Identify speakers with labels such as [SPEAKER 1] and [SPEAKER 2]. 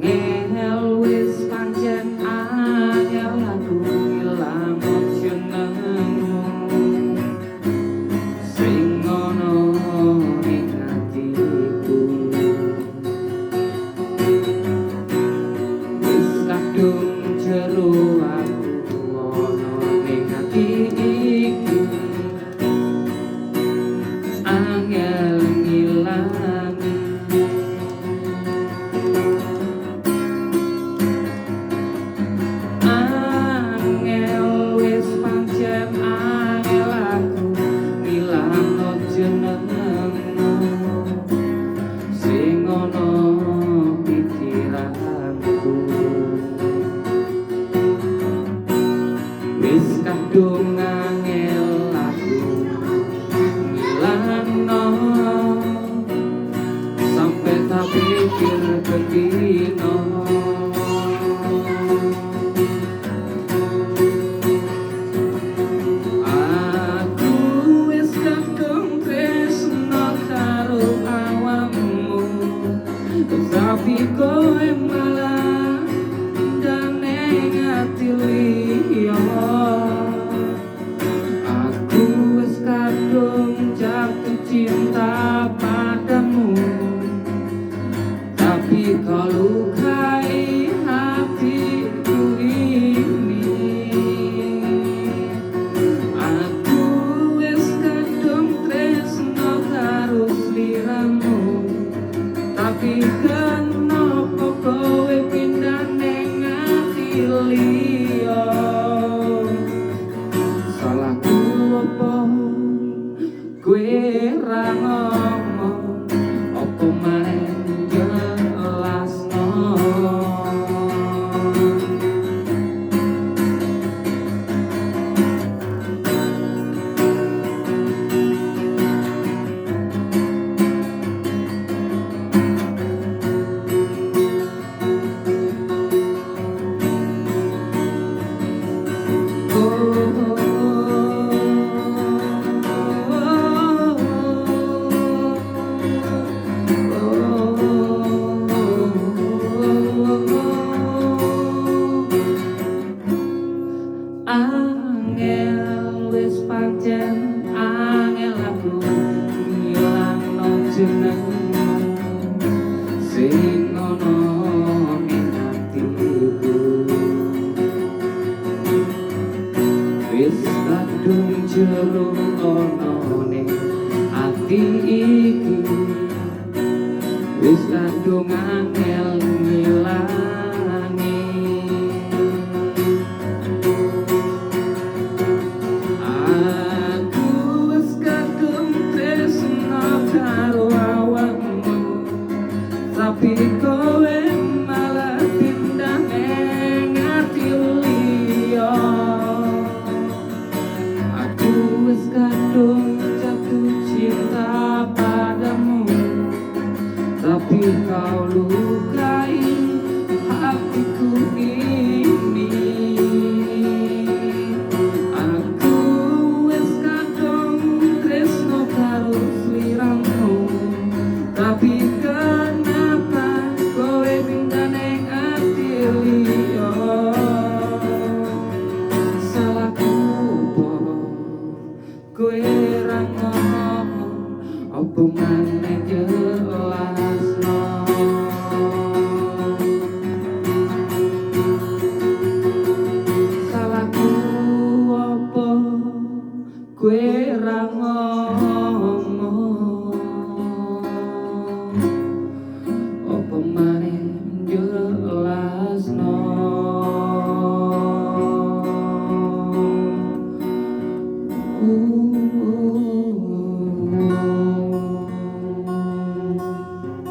[SPEAKER 1] angel wis pancen angel aku ilang jenengmu sing ono ing atiku wis kadung jero aku ono ning ati iki angel ngilang angel wis pancen angel aku ngilangno jenengmu sing ono pikiranku wis kadung angel aku ngilangno sampai tak pikir kedino aku wis kadung tresno karo awakmu tapi kowe malah ndane ati liya aku wis kadung jatuh cinta padamu tapi kau lukai hatiku ini aku wis kadung tresno karo sliramu tapi kenapa kowe pindah ning ati liya salahku apa kowe ra ngomong apa maneh jelasno angel wis pancen angel aku ngilangno jenengmu sing ono ing atiku wis kadung jero ono ning ati iki wis kadung angel